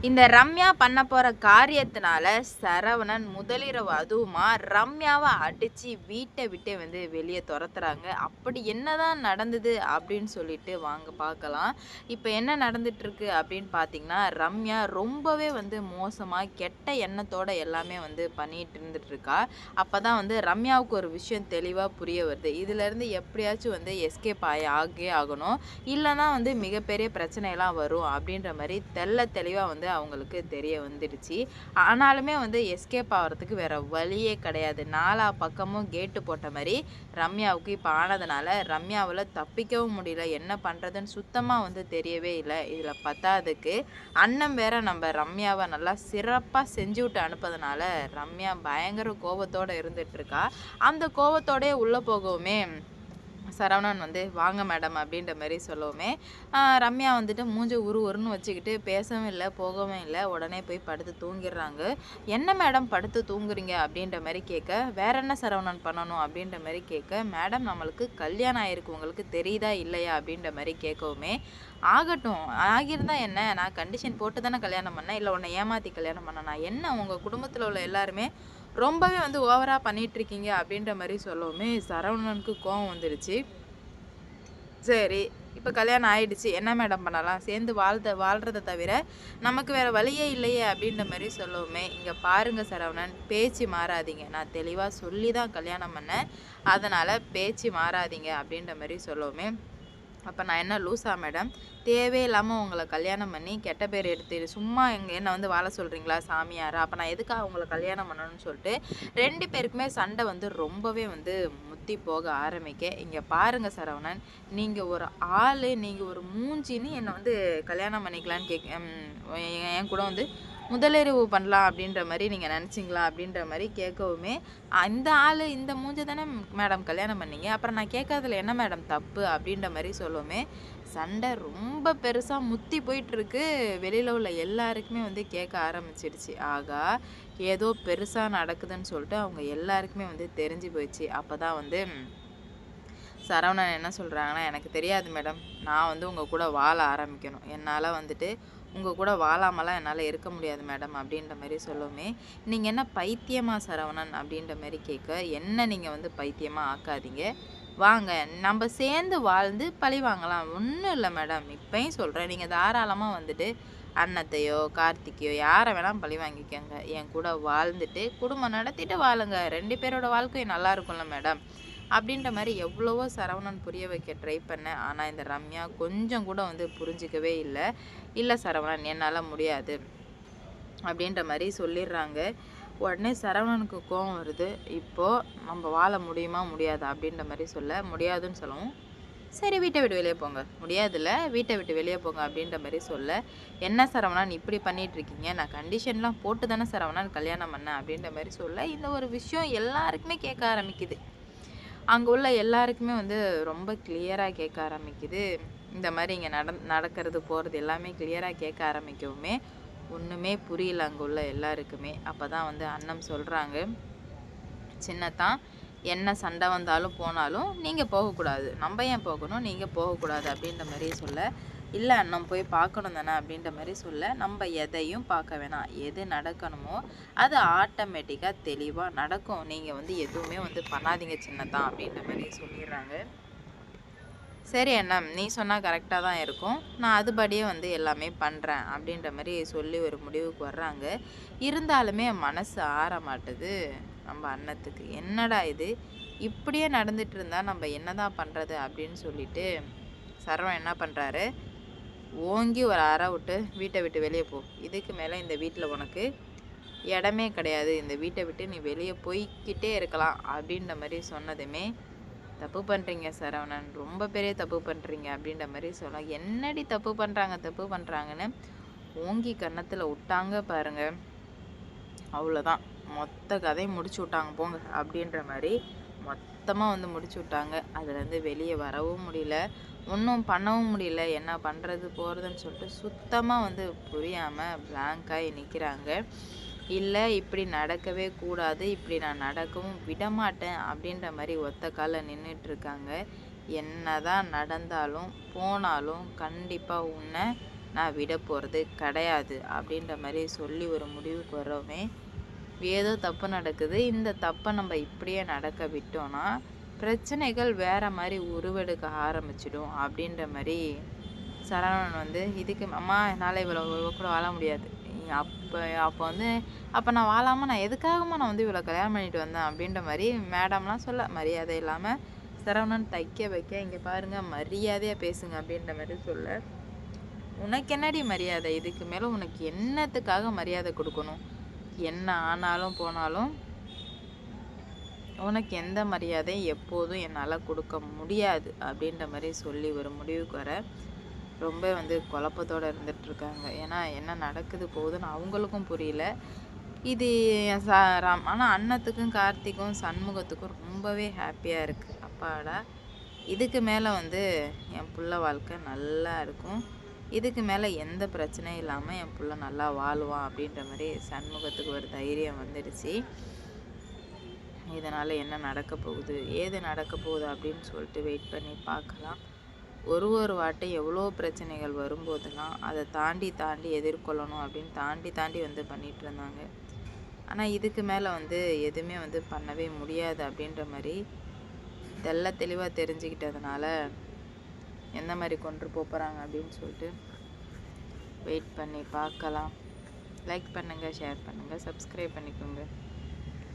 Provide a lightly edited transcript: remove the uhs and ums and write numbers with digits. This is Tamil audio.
இந்த ரம்யா பண்ண போகிற காரியத்தினால சரவணன் முதலிரவு அதுவுமா ரம்யாவை அடித்து வீட்டை விட்டே வந்து வெளியே துரத்துறாங்க. அப்படி என்னதான் நடந்தது அப்படின்னு சொல்லிட்டு வாங்க பார்க்கலாம். இப்போ என்ன நடந்துட்டுருக்கு அப்படின்னு பார்த்தீங்கன்னா, ரம்யா ரொம்பவே வந்து மோசமாக கெட்ட எண்ணத்தோட எல்லாமே வந்து பண்ணிட்டு இருந்துட்டுருக்கா. அப்போ தான் வந்து ரம்யாவுக்கு ஒரு விஷயம் தெளிவாக புரிய வருது. இதுலேருந்து எப்படியாச்சும் வந்து எஸ்கேப் ஆகே ஆகணும், இல்லைன்னா வந்து மிகப்பெரிய பிரச்சனையெல்லாம் வரும் அப்படின்ற மாதிரி தெளிவாக வந்து அவங்களுக்கு தெரிய வந்துடுச்சு. ஆனாலுமே வந்து எஸ்கேப் ஆகிறதுக்கு வேற வழியே கிடையாது. நாலா பக்கமும் கேட்டு போட்ட மாதிரி ரம்யாவுக்கு இப்போ ஆனதுனால ரம்யாவில் தப்பிக்கவும் முடியல. என்ன பண்ணுறதுன்னு சுத்தமாக வந்து தெரியவே இல்லை. இதில் பத்தாததுக்கு அண்ணன் வேற நம்ம ரம்யாவை நல்லா சிறப்பாக செஞ்சு விட்டு அனுப்பதுனால ரம்யா பயங்கர கோபத்தோடு இருந்துகிட்ருக்கா. அந்த கோபத்தோடே உள்ளே போகவுமே சரவணன் வந்து வாங்க மேடம் அப்படின்ற மாதிரி சொல்லவுமே ரம்யா வந்துட்டு மூஞ்ச உருன்னு வச்சுக்கிட்டு பேசவும் இல்லை, போகவும் இல்லை. உடனே போய் படுத்து தூங்கிடுறாங்க. என்ன மேடம் படுத்து தூங்குறீங்க அப்படின்ற மாதிரி கேட்க, வேற என்ன சரவணன் பண்ணணும் அப்படின்ற மாதிரி கேட்க, மேடம் நம்மளுக்கு கல்யாணம் ஆயிருக்கு, உங்களுக்கு தெரியுதா இல்லையா அப்படின்ற மாதிரி கேட்கவுமே, ஆகட்டும் ஆகியிருந்தா என்ன, நான் கண்டிஷன் போட்டு தானே கல்யாணம் பண்ணேன், இல்லை உன்னை ஏமாற்றி கல்யாணம் பண்ணேன், என்ன உங்கள் குடும்பத்தில் உள்ள எல்லாருமே ரொம்பவே வந்து ஓவராக பண்ணிகிட்ருக்கீங்க அப்படின்ற மாதிரி சொல்லவுமே சரவணனுக்கு கோவம் வந்துடுச்சு. சரி இப்போ கல்யாணம் ஆயிடுச்சு, என்ன மேடம் பண்ணலாம், சேர்ந்து வாழ்கிறத தவிர நமக்கு வேறு வழியே இல்லையே அப்படின்ற மாதிரி சொல்லவுமே, இங்கே பாருங்கள் சரவணன், பேச்சு மாறாதீங்க, நான் தெளிவாக சொல்லி தான் கல்யாணம் பண்ணேன், அதனால் பேச்சு மாறாதீங்க அப்படின்ற மாதிரி சொல்லவுமே, அப்போ நான் என்ன லூஸா மேடம், தேவையில்லாமல் உங்களை கல்யாணம் பண்ணி கெட்ட பேர் எடுத்து சும்மா என்னை வந்து வாழ சொல்கிறீங்களா சாமியாரா, அப்போ நான் எதுக்காக உங்களை கல்யாணம் பண்ணணும்னு சொல்லிட்டு 2 பேருக்குமே சண்டை வந்து ரொம்பவே வந்து முத்தி போக ஆரம்பிக்க, இங்கே பாருங்கள் சரவணன், நீங்கள் ஒரு ஆள், நீங்கள் ஒரு மூஞ்சின்னு என்னை வந்து கல்யாணம் பண்ணிக்கலான்னு என் கூட வந்து முதலிரவு பண்ணலாம் அப்படின்ற மாதிரி நீங்கள் நினச்சிங்களா அப்படின்ற மாதிரி கேட்கவுமே, இந்த ஆள் இந்த மூஞ்சை தானே மேடம் கல்யாணம் பண்ணீங்க, அப்புறம் நான் கேட்கறதுல என்ன மேடம் தப்பு அப்படின்ற மாதிரி சொல்லுவோமே, சண்டை ரொம்ப பெருசாக முத்தி போயிட்டுருக்கு. வெளியில் உள்ள எல்லாருக்குமே வந்து கேட்க ஆரம்பிச்சிடுச்சு. ஆகா ஏதோ பெருசாக நடக்குதுன்னு சொல்லிட்டு அவங்க எல்லாருக்குமே வந்து தெரிஞ்சு போயிடுச்சு. அப்போ தான் வந்து சரவணன் என்ன சொல்கிறாங்கன்னா, எனக்கு தெரியாது மேடம், நான் வந்து உங்கள் கூட வாழ ஆரம்பிக்கணும், என்னால் வந்துட்டு உங்கள் கூட வாழாமலாம் என்னால் இருக்க முடியாது மேடம் அப்படின்ற மாதிரி சொல்லுவோமே, நீங்கள் என்ன பைத்தியமா சரவணன் அப்படின்ற மாதிரி கேட்க, என்ன நீங்கள் வந்து பைத்தியமாக ஆக்காதீங்க, வாங்க நம்ம சேர்ந்து வாழ்ந்து பழி வாங்கலாம், ஒன்றும் இல்லை மேடம், இப்போயும் சொல்கிறேன், நீங்கள் தாராளமாக வந்துட்டு அன்னத்தையோ கார்த்திக்கையோ யாரை வேணால் பழி வாங்கிக்கோங்க, என் கூட வாழ்ந்துட்டு குடும்பம் நடத்திட்டு வாழுங்க, 2 பேரோட வாழ்க்கையும் நல்லா இருக்கும்ல மேடம் அப்படின்ற மாதிரி எவ்வளவோ சரவணன் புரிய வைக்க ட்ரை பண்ணேன். ஆனால் இந்த ரம்யா கொஞ்சம் கூட வந்து புரிஞ்சிக்கவே இல்லை. இல்லை சரவணன் என்னால் முடியாது அப்படின்ற மாதிரி சொல்லிடுறாங்க. உடனே சரவணனுக்கு கோவம் வருது. இப்போது நம்ம வாழ முடியுமா முடியாதா அப்படின்ற மாதிரி சொல்ல, முடியாதுன்னு சொல்லவும், சரி வீட்டை விட்டு வெளியே போங்க, முடியாதுல்ல வீட்டை விட்டு வெளியே போங்க அப்படின்ற மாதிரி சொல்ல, என்ன சரவணன் இப்படி பண்ணிகிட்ருக்கீங்க, நான் கண்டிஷன்லாம் போட்டு தானே சரவணன் கல்யாணம் பண்ணேன் அப்படின்ற மாதிரி சொல்ல, இந்த ஒரு விஷயம் எல்லாருக்குமே கேட்க ஆரம்பிக்குது. அங்கே உள்ள எல்லாருக்குமே வந்து ரொம்ப கிளியராக கேட்க ஆரம்பிக்குது. இந்த மாதிரி இங்கே நடக்கிறது போகிறது எல்லாமே கிளியராக கேட்க ஆரம்பிக்கவுமே ஒன்றுமே புரியல அங்கே உள்ள எல்லாருக்குமே. அப்போ தான் வந்து அண்ணன் சொல்கிறாங்க, சின்னத்தான் என்ன சண்டை வந்தாலும் போனாலும் நீங்கள் போகக்கூடாது, நம்ம ஏன் போகணும், நீங்கள் போகக்கூடாது அப்படின்ற மாதிரி சொல்ல, இல்லை அண்ணன் போய் பார்க்கணும் தானே அப்படின்ற மாதிரி சொல்ல, நம்ம எதையும் பார்க்க வேணாம், எது நடக்கணுமோ அது ஆட்டோமேட்டிக்காக தெளிவாக நடக்கும், நீங்கள் வந்து எதுவுமே வந்து பண்ணாதீங்க சின்னத்தான் அப்படின்ற மாதிரி சொல்லிடுறாங்க. சரி அண்ணா, நீ சொன்னால் கரெக்டாக தான் இருக்கும், நான் அதுபடியே வந்து எல்லாமே பண்ணுறேன் அப்படின்ற மாதிரி சொல்லி ஒரு முடிவுக்கு வர்றாங்க. இருந்தாலுமே மனசு ஆற மாட்டுது நம்ம அண்ணத்துக்கு. என்னடா இது இப்படியே நடந்துட்டு இருந்தால் நம்ம என்னதான் பண்ணுறது அப்படின்னு சொல்லிட்டு சரவணன் என்ன பண்ணுறாரு, ஓங்கி ஒரு அறை விட்டு வீட்டை விட்டு வெளியே போ, இதுக்கு மேலே இந்த வீட்டில் உனக்கு இடமே கிடையாது, இந்த வீட்டை விட்டு நீ வெளியே போய்கிட்டே இருக்கலாம் அப்படின்ற மாதிரி சொன்னதுமே, தப்பு பண்ணுறீங்க சரவணன், ரொம்ப பெரிய தப்பு பண்ணுறீங்க அப்படின்ற மாதிரி சொல்ல, என்னடி தப்பு பண்ணுறாங்கன்னு ஓங்கி கன்னத்தில் விட்டாங்க பாருங்க, அவ்வளோதான் மொத்த கதையும் முடிச்சு விட்டாங்க போங்க அப்படின்ற மாதிரி மொத்தமாக வந்து முடிச்சு விட்டாங்க. அதுலேருந்து வெளியே வரவும் முடியல, ஒன்றும் பண்ணவும் முடியல, என்ன பண்ணுறது போகிறதுன்னு சொல்லிட்டு சுத்தமாக வந்து புரியாமல் பிளாங்காகி நிற்கிறாங்க. இல்லை இப்படி நடக்கவே கூடாது, இப்படி நான் நடக்கவும் விடமாட்டேன் அப்படின்ற மாதிரி ஒத்த காலில் நின்றுட்டுருக்காங்க. என்ன தான் நடந்தாலும் போனாலும் கண்டிப்பாக உன்னை நான் விட போகிறது கிடையாது அப்படின்ற மாதிரி சொல்லி ஒரு முடிவுக்கு வரவே, ஏதோ தப்பு நடக்குது, இந்த தப்பை நம்ம இப்படியே நடக்க விட்டோம்னா பிரச்சனைகள் வேற மாதிரி உருவெடுக்க ஆரம்பிச்சிடும் அப்படின்ற மாதிரி சரவணன் வந்து இதுக்கு அம்மா என்னால் இவ்வளோ கூட வாழ முடியாது. அப்போ வந்து அப்போ நான் வாழாமல் நான் எதுக்காகமா நான் வந்து இவ்வளோ கல்யாணம் பண்ணிட்டு வந்தேன் அப்படின்ற மாதிரி மேடம்லாம் சொல்ல மரியாதை இல்லாமல் சரவணன் தைக்க வைக்க, இங்கே பாருங்க மரியாதையாக பேசுங்க அப்படின்ற மாதிரி சொல்ல, உனக்கு என்னடி மரியாதை, இதுக்கு மேலே உனக்கு என்னத்துக்காக மரியாதை கொடுக்கணும், என்ன ஆனாலும் போனாலும் உனக்கு எந்த மரியாதையும் எப்போதும் என்னால் கொடுக்க முடியாது அப்படின்ற மாதிரி சொல்லி ஒரு முடிவுக்கு வர ரொம்ப வந்து குழப்பத்தோடு இருந்துகிட்ருக்காங்க. ஏன்னா என்ன நடக்குது போகுதுன்னு அவங்களுக்கும் புரியல. இது ஆனால் அன்னத்துக்கும் கார்த்திக்கும் சண்முகத்துக்கும் ரொம்பவே ஹாப்பியாக இருக்குது. அப்பாடா, இதுக்கு மேலே வந்து என் புள்ள வாழ்க்கை நல்லா இருக்கும், இதுக்கு மேலே எந்த பிரச்சனையும் இல்லாமல் என் புள்ள நல்லா வாழுவான் அப்படின்ற மாதிரி சண்முகத்துக்கு ஒரு தைரியம் வந்துடுச்சு. இதனால் என்ன நடக்க போகுது, ஏது நடக்க போகுது அப்படின்னு சொல்லிட்டு வெயிட் பண்ணி பார்க்கலாம். ஒரு வாட்டை எவ்வளோ பிரச்சனைகள் வரும்போதெல்லாம் அதை தாண்டி எதிர்கொள்ளணும் அப்படின்னு தாண்டி வந்து பண்ணிகிட்டு இருந்தாங்க. ஆனால் இதுக்கு மேலே வந்து எதுவுமே வந்து பண்ணவே முடியாது அப்படின்ற மாதிரி தெளிவாக தெரிஞ்சுக்கிட்டதுனால எந்த மாதிரி கொண்டு போகிறாங்க அப்படின்னு சொல்லிட்டு வெயிட் பண்ணி பார்க்கலாம். லைக் பண்ணுங்கள், ஷேர் பண்ணுங்கள், சப்ஸ்கிரைப் பண்ணிக்கோங்க.